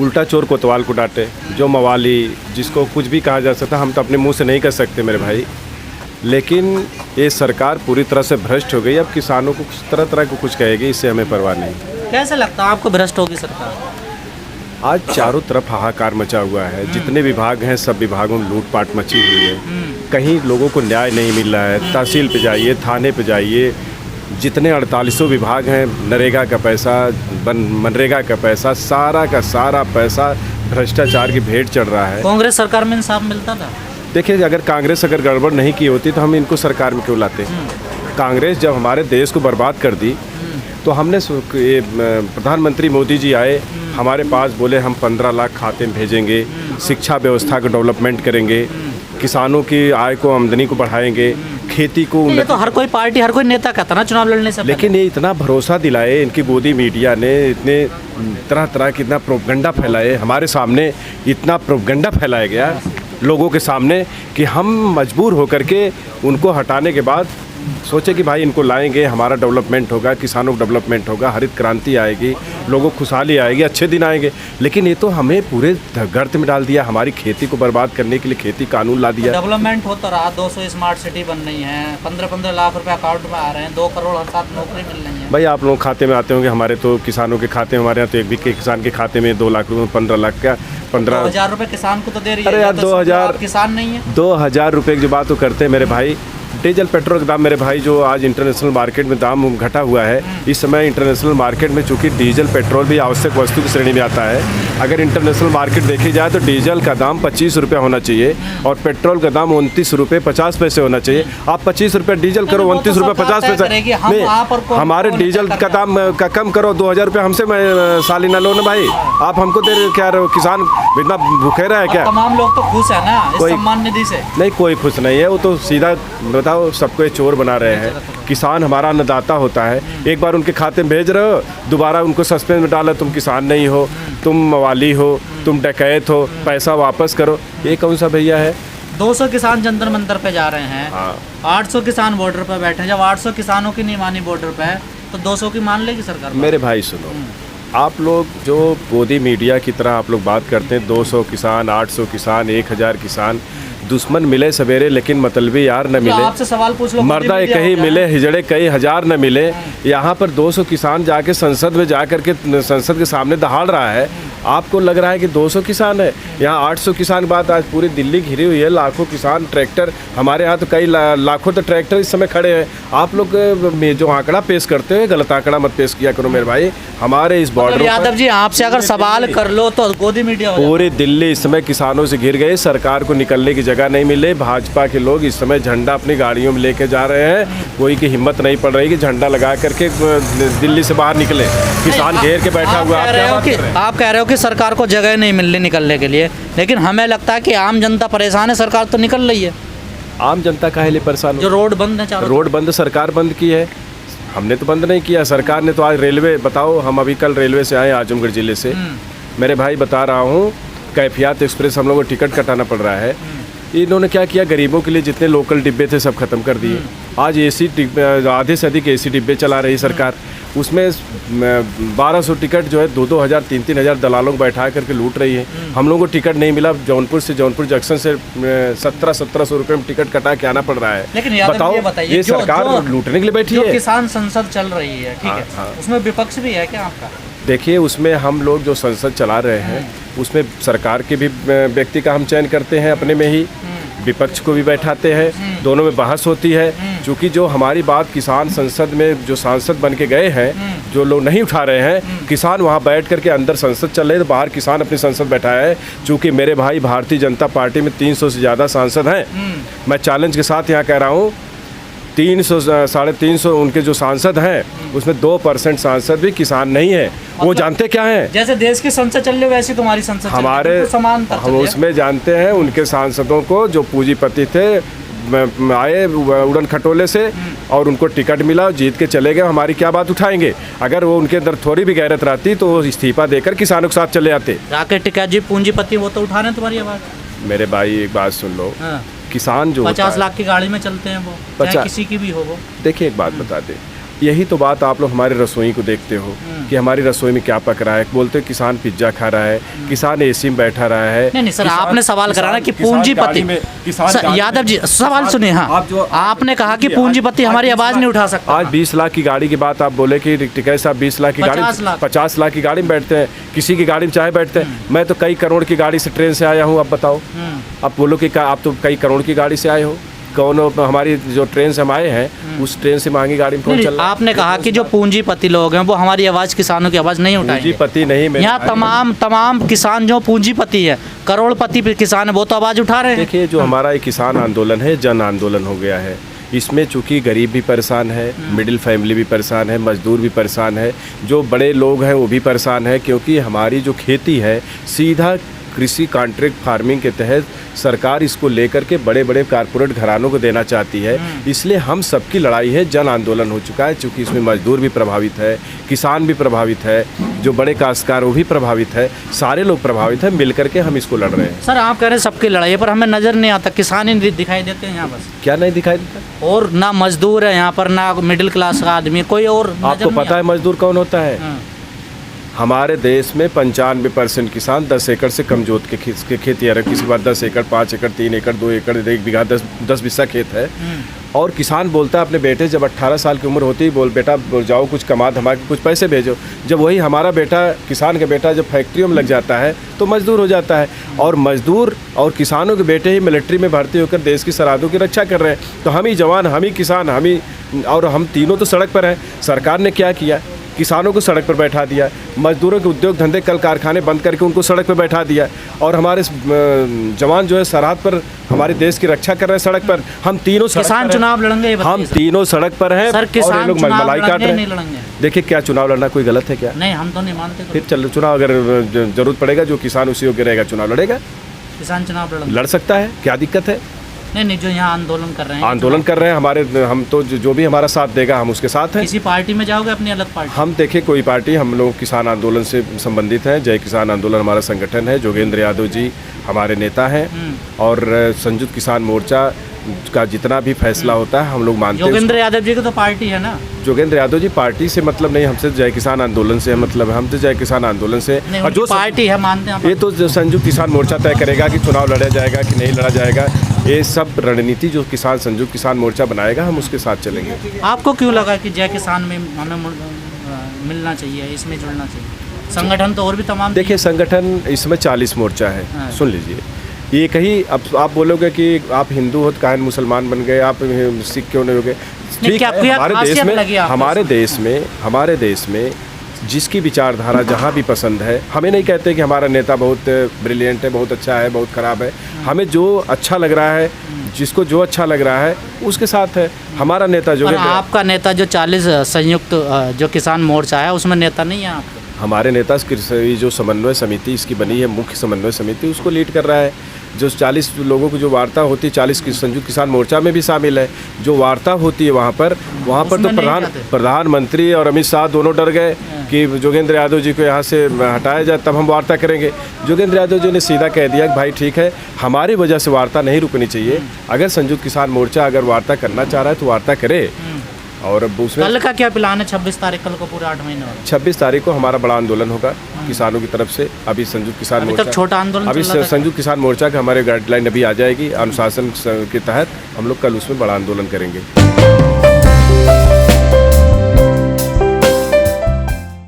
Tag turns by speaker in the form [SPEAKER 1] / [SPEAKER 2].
[SPEAKER 1] उल्टा चोर कोतवाल को डांटे। जो मवाली जिसको कुछ भी कहा जा सकता, हम तो अपने मुंह से नहीं कह सकते मेरे भाई, लेकिन ये सरकार पूरी तरह से भ्रष्ट हो गई। अब किसानों को तरह तरह को कुछ कहेगी, इससे हमें परवाह नहीं।
[SPEAKER 2] कैसे लगता है आपको भ्रष्ट होगी सरकार?
[SPEAKER 1] आज चारों तरफ हाहाकार मचा हुआ है। जितने विभाग हैं सब विभागों में लूटपाट मची हुई है। कहीं लोगों को न्याय नहीं मिल रहा है। तहसील पे जाइए, थाने पे जाइए, जितने 48 विभाग हैं, नरेगा का पैसा, मनरेगा का पैसा, सारा का सारा पैसा भ्रष्टाचार की भेंट चढ़ रहा है।
[SPEAKER 2] कांग्रेस सरकार में इंसाफ मिलता था?
[SPEAKER 1] देखिए, अगर कांग्रेस अगर गड़बड़ नहीं की होती तो हम इनको सरकार में क्यों लाते? कांग्रेस जब हमारे देश को बर्बाद कर दी तो हमने प्रधानमंत्री मोदी जी आए हमारे पास, बोले हम 15 लाख खाते में भेजेंगे, शिक्षा व्यवस्था को डेवलपमेंट करेंगे, किसानों की आय को, आमदनी को बढ़ाएंगे, खेती को।
[SPEAKER 2] ये तो हर कोई पार्टी, हर कोई नेता कहता ना चुनाव लड़ने से,
[SPEAKER 1] लेकिन ये इतना भरोसा दिलाए, इनकी गोदी मीडिया ने इतने तरह तरह की इतना प्रोपगंडा फैलाए, हमारे सामने इतना प्रोपगंडा फैलाया गया लोगों के सामने कि हम मजबूर होकर के उनको हटाने के बाद सोचे कि भाई इनको लाएंगे, हमारा डेवलपमेंट होगा, किसानों का डेवलपमेंट होगा, हरित क्रांति आएगी, लोगों को खुशहाली आएगी, अच्छे दिन आएंगे। लेकिन ये तो हमें पूरे गर्त में डाल दिया। हमारी खेती को बर्बाद करने के लिए खेती कानून ला दिया।
[SPEAKER 2] डेवलपमेंट होता रहा, 200 स्मार्ट सिटी बन रही हैं, 15-15 लाख रुपए अकाउंट में आ रहे हैं, 2 करोड़ हर साल नौकरी मिल रही है।
[SPEAKER 1] भाई आप लोग खाते में आते होंगे, हमारे तो किसानों के खाते में, हमारे यहाँ तो एक भी किसान के खाते में 2 लाख रुपये, 15 लाख का
[SPEAKER 2] 15,000 रुपये किसान को तो दे रही है।
[SPEAKER 1] अरे यार 2000
[SPEAKER 2] किसान नहीं है,
[SPEAKER 1] 2000 रुपये की जो बात तो करते हैं मेरे भाई। डीजल पेट्रोल का दाम मेरे भाई जो आज इंटरनेशनल मार्केट में दाम घटा हुआ है, इस समय इंटरनेशनल मार्केट में चूंकि डीजल पेट्रोल भी आवश्यक वस्तु की श्रेणी में आता है, अगर इंटरनेशनल मार्केट देखी जाए तो डीजल का दाम 25 रुपये होना चाहिए और पेट्रोल का दाम 29 रुपये 50 पैसे होना चाहिए। आप 25 रुपये डीजल करो, 29 रुपये 50 पैसे नहीं, हमारे डीजल का दाम का कम करो, 2000 रुपये हमसे सालिना लो ना भाई। आप हमको दे रहे क्या? किसान इतना भूखे रहा है क्या?
[SPEAKER 2] तमाम लोग तो खुश है ना इस सम्मान निधि से?
[SPEAKER 1] नहीं, कोई खुश नहीं है। वो तो सीधा बताओ सबको ये चोर बना रहे हैं। किसान हमारा अन्नदाता होता है, एक बार उनके खाते में भेज रहे हो, दोबारा उनको सस्पेंड में डाला, तुम किसान नहीं हो, तुम मवाली हो, तुम डकैत हो, पैसा वापस करो। ये कौन सा भैया है?
[SPEAKER 2] 200 किसान जंतर मंतर पे जा रहे हैं।
[SPEAKER 1] हाँ।
[SPEAKER 2] 800 किसान बॉर्डर पे बैठे हैं। जब 800 किसानों की नहीं मानी बॉर्डर पे, तो 200 की मान लेगी सरकार?
[SPEAKER 1] मेरे भाई सुनो, आप लोग जो गोदी मीडिया की तरह आप लोग बात करते हैं, 200 किसान, 800 किसान, 1000 किसान, दुश्मन मिले सवेरे लेकिन मतलबी यार न मिले।
[SPEAKER 2] आपसे सवाल पूछ लो,
[SPEAKER 1] मर्दा कहीं मिले, हिजड़े कई हजार न मिले। यहाँ पर 200 किसान जाके संसद में जाकर के संसद के सामने दहाड़ रहा है। आपको लग रहा है कि 200 किसान है? यहाँ 800 किसान की बात, आज पूरी दिल्ली घिरी हुई है, लाखों किसान, ट्रैक्टर, हमारे यहाँ तो कई लाखों तो ट्रैक्टर इस समय खड़े हैं। आप लोग जो आंकड़ा पेश करते हैं, गलत आंकड़ा मत पेश किया करो मेरे भाई। हमारे इस बॉर्डर
[SPEAKER 2] यादव जी, आपसे अगर सवाल कर लो तो गोदी मीडिया
[SPEAKER 1] पूरी दिल्ली इस समय किसानों से घिर गई, सरकार को निकलने की जगह नहीं मिले। भाजपा के लोग इस समय झंडा अपनी गाड़ियों में लेके जा रहे हैं, कोई की हिम्मत नहीं पड़ रही कि झंडा लगा करके दिल्ली से बाहर निकले। किसान घेर के बैठा हुआ।
[SPEAKER 2] आप कह रहे हो कि सरकार को जगह नहीं मिल रही निकलने के लिए, लेकिन हमें लगता है कि आम जनता परेशान है, सरकार तो निकल रही है।
[SPEAKER 1] आम जनता काहे लिए परेशान?
[SPEAKER 2] जो रोड बंद है,
[SPEAKER 1] रोड बंद सरकार बंद की है, हमने तो बंद नहीं किया। सरकार ने तो आज रेलवे, बताओ, हम अभी कल रेलवे से आए आजमगढ़ जिले से, मेरे भाई बता रहा हूँ, कैफियत एक्सप्रेस हम लोगों को टिकट कटाना पड़ रहा है। इन्होंने क्या किया, गरीबों के लिए जितने लोकल डिब्बे थे सब खत्म कर दिए। आज एसी आधे से अधिक एसी डिब्बे चला रही सरकार, उसमें 1200 टिकट जो है 2-2 हज़ार 3-3 हज़ार दलालों को बैठा करके लूट रही है। हम लोगों को टिकट नहीं मिला। जौनपुर से, जौनपुर जंक्शन से 1700-1700 रुपये में टिकट कटा के आना पड़ रहा है।
[SPEAKER 2] लेकिन
[SPEAKER 1] बताओ, ये सरकार लूटने के लिए बैठी है?
[SPEAKER 2] किसान संसद चल रही है, ठीक है, उसमें विपक्ष भी है क्या आपका?
[SPEAKER 1] देखिए, उसमें हम लोग जो संसद चला रहे हैं उसमें सरकार के भी व्यक्ति का हम चयन करते हैं, अपने में ही विपक्ष को भी बैठाते हैं, दोनों में बहस होती है। क्योंकि जो हमारी बात किसान संसद में जो सांसद बन के गए हैं, जो लोग नहीं उठा रहे हैं, किसान वहाँ बैठ करके, अंदर संसद चल रही है तो बाहर किसान अपनी संसद बैठाया है। चूँकि मेरे भाई भारतीय जनता पार्टी में 300 से ज़्यादा सांसद हैं, मैं चैलेंज के साथ यहाँ कह रहा हूँ, 300-350 उनके जो सांसद हैं उसमें 2% सांसद भी किसान नहीं है। वो जानते क्या हैं?
[SPEAKER 2] जैसे देश की संसद चल रही वैसी तुम्हारी संसद
[SPEAKER 1] हमारे
[SPEAKER 2] समान,
[SPEAKER 1] हम उसमें जानते हैं उनके सांसदों को, जो पूंजीपति थे, आए उड़न खटोले से और उनको टिकट मिला, जीत के चले गए। हमारी क्या बात उठाएंगे? अगर वो उनके अंदर थोड़ी भी गैरत रहती तो वो इस्तीफा देकर किसानों के साथ चले आते।
[SPEAKER 2] राकेश टिकैत जी पूंजीपति, वो तो उठा रहे हैं तुम्हारी आवाज़।
[SPEAKER 1] मेरे भाई एक बात सुन लो, किसान जो
[SPEAKER 2] 50 लाख की गाड़ी में चलते हैं, वो चाहे किसी की भी हो। वो
[SPEAKER 1] देखिए, एक बात बता दें, यही तो बात आप लोग हमारे रसोई को देखते हो कि हमारी रसोई में क्या पक रहा है। बोलते हो किसान पिज्जा खा रहा है, किसान एसी में बैठा रहा है।
[SPEAKER 2] नहीं सर,
[SPEAKER 1] किसान-
[SPEAKER 2] आपने सवाल करा ना कि
[SPEAKER 1] किसान
[SPEAKER 2] पूंजीपति
[SPEAKER 1] गाड़ी में- किसान
[SPEAKER 2] सर,
[SPEAKER 1] गाड़ी
[SPEAKER 2] यादव
[SPEAKER 1] में-
[SPEAKER 2] जी सवाल सुनिए। हाँ, आपने कहा कि पूंजीपति हमारी आवाज नहीं उठा सकता।
[SPEAKER 1] आज 20 लाख की गाड़ी की बात आप बोले कि टिकैत साहब 20 लाख की गाड़ी 50 लाख की गाड़ी में बैठते हैं, किसी की गाड़ी में चाहे बैठते हैं। मैं तो कई करोड़ की गाड़ी से ट्रेन से आया हूँ। अब बताओ, अब बोलो कि आप तो कई करोड़ की गाड़ी से आए हो। कौन हमारी जो ट्रेन से हम आए हैं उस ट्रेन से महंगी गाड़ी में कौन चल रहा है?
[SPEAKER 2] आपने कहा कि जो पूंजीपति लोग हैं वो हमारी आवाज़, किसानों की आवाज़ नहीं उठाएंगे।
[SPEAKER 1] पूंजीपति नहीं,
[SPEAKER 2] यहाँ तमाम किसान जो पूंजीपति है, करोड़पति किसान है, वो तो आवाज़ उठा रहे हैं।
[SPEAKER 1] देखिए, जो हमारा ये किसान आंदोलन है, जन आंदोलन हो गया है। इसमें चूंकि गरीब भी परेशान है, मिडिल फैमिली भी परेशान है, मजदूर भी परेशान है, जो बड़े लोग हैं वो भी परेशान है, क्योंकि हमारी जो खेती है सीधा कृषि कॉन्ट्रैक्ट फार्मिंग के तहत सरकार इसको लेकर के बड़े बड़े कारपोरेट घरानों को देना चाहती है। इसलिए हम सबकी लड़ाई है, जन आंदोलन हो चुका है। चूँकि इसमें मजदूर भी प्रभावित है, किसान भी प्रभावित है, जो बड़े काश्तकार वो भी प्रभावित है, सारे लोग प्रभावित हैं। मिल करके हम इसको लड़ रहे हैं।
[SPEAKER 2] सर, आप कह रहे हैं सबकी लड़ाई है, पर हमें नज़र नहीं आता, किसान ही दिखाई देते हैं यहाँ बस।
[SPEAKER 1] क्या नहीं दिखाई देता?
[SPEAKER 2] और ना मजदूर है यहाँ पर, ना मिडिल क्लास का आदमी, कोई और नजर
[SPEAKER 1] आपको
[SPEAKER 2] नहीं
[SPEAKER 1] पता है मजदूर कौन होता है?
[SPEAKER 2] हाँ।
[SPEAKER 1] हमारे देश में 95% किसान 10 एकड़ से कम जोत के खेती है। किसी के बाद 10 एकड़, 5 एकड़, 3 एकड़, 2 एकड़, 1 बीघा, 10 बिस्सा खेत है। और किसान बोलता है अपने बेटे, जब 18 साल की उम्र होती है, बोल बेटा जाओ कुछ कमा धमा के कुछ पैसे भेजो। जब वही हमारा बेटा, किसान का बेटा जब फैक्ट्रियों में लग जाता है तो मजदूर हो जाता है। और मजदूर और किसानों के बेटे ही मिलिट्री में भर्ती होकर देश की सरहदों की रक्षा कर रहे हैं। तो हम ही जवान, हम ही किसान, हम ही, और हम तीनों तो सड़क पर हैं। सरकार ने क्या किया? किसानों को सड़क पर बैठा दिया, मजदूरों के उद्योग धंधे कल कारखाने बंद करके उनको सड़क पर बैठा दिया, और हमारे जवान जो है सरहद पर हमारे देश की रक्षा कर रहे हैं सड़क पर। हम तीनों
[SPEAKER 2] किसान चुनाव लड़ेंगे,
[SPEAKER 1] हम तीनों सड़क पर हैं।
[SPEAKER 2] सर, किसान
[SPEAKER 1] लोग
[SPEAKER 2] चुनाव
[SPEAKER 1] मलाई काट रहे
[SPEAKER 2] नहीं
[SPEAKER 1] हैं।
[SPEAKER 2] लड़ेंगे।
[SPEAKER 1] देखिए, क्या चुनाव लड़ना कोई गलत है क्या?
[SPEAKER 2] नहीं, हम तो नहीं मानते।
[SPEAKER 1] फिर चलो, चुनाव अगर जरूरत पड़ेगा, जो किसान उसी योग्य रहेगा चुनाव लड़ेगा,
[SPEAKER 2] किसान चुनाव
[SPEAKER 1] लड़ सकता है। क्या दिक्कत है?
[SPEAKER 2] नहीं, जो यहाँ आंदोलन कर रहे हैं,
[SPEAKER 1] आंदोलन कर रहे हैं हमारे, हम तो जो भी हमारा साथ देगा हम उसके साथ हैं।
[SPEAKER 2] किसी पार्टी में जाओगे, अपनी अलग पार्टी?
[SPEAKER 1] हम देखिए, कोई पार्टी, हम लोग किसान आंदोलन से संबंधित हैं। जय किसान आंदोलन हमारा संगठन है। जोगेंद्र यादव जी हमारे नेता हैं, और संयुक्त किसान मोर्चा का जितना भी फैसला होता है हम लोग मानते हैं।
[SPEAKER 2] जोगेंद्र यादव जी की तो पार्टी है ना?
[SPEAKER 1] जोगेंद्र यादव जी पार्टी से मतलब नहीं, हमसे जय किसान आंदोलन से मतलब, हम तो जय किसान आंदोलन से,
[SPEAKER 2] और जो पार्टी है मानते हैं
[SPEAKER 1] ये तो संयुक्त किसान मोर्चा तय करेगा कि चुनाव लड़ा जाएगा कि नहीं लड़ा जाएगा। ये सब रणनीति जो किसान संयुक्त किसान मोर्चा बनाएगा, हम उसके साथ चलेंगे।
[SPEAKER 2] आपको क्यों लगा कि जय किसान में हमें मिलना चाहिए, इसमें जुड़ना चाहिए? संगठन तो और भी तमाम।
[SPEAKER 1] देखिए, संगठन इसमें 40 मोर्चा है।
[SPEAKER 2] हाँ।
[SPEAKER 1] सुन लीजिए, ये कहीं अब आप बोलोगे कि आप हिंदू हो तो काहे मुसलमान बन गए, आप सिख क्यों नहीं हो गए? ठीक है, हमारे देश में जिसकी विचारधारा जहाँ भी पसंद है, हमें नहीं कहते कि हमारा नेता बहुत ब्रिलियंट है, बहुत अच्छा है, बहुत ख़राब है। हमें जो अच्छा लग रहा है, जिसको जो अच्छा लग रहा है उसके साथ है। हमारा नेता जो
[SPEAKER 2] आपका नेता जो 40 संयुक्त जो किसान मोर्चा है उसमें नेता नहीं है आपका?
[SPEAKER 1] हमारे नेता जो समन्वय समिति इसकी बनी है, मुख्य समन्वय समिति, उसको लीड कर रहा है। जो 40 लोगों की जो वार्ता होती है, 40 की संयुक्त किसान मोर्चा में भी शामिल है। जो वार्ता होती है वहाँ पर तो प्रधानमंत्री और अमित शाह दोनों डर गए कि जोगेंद्र यादव जी को यहाँ से हटाया जाए, तब हम वार्ता करेंगे। जोगेंद्र यादव जी ने सीधा कह दिया कि भाई ठीक है, हमारी वजह से वार्ता नहीं रुकनी चाहिए। अगर संयुक्त किसान मोर्चा अगर वार्ता करना चाह रहा है तो वार्ता करे। और अब उसमें
[SPEAKER 2] कल का क्या प्लान है? 26 तारीख, कल को पूरा 8 महीने
[SPEAKER 1] 26 तारीख को हमारा बड़ा आंदोलन होगा किसानों की तरफ से। अभी संयुक्त किसान मोर्चा,
[SPEAKER 2] छोटा आंदोलन,
[SPEAKER 1] अभी संयुक्त किसान मोर्चा का हमारे गाइडलाइन अभी आ जाएगी। अनुशासन के तहत हम लोग कल उसमें बड़ा आंदोलन करेंगे।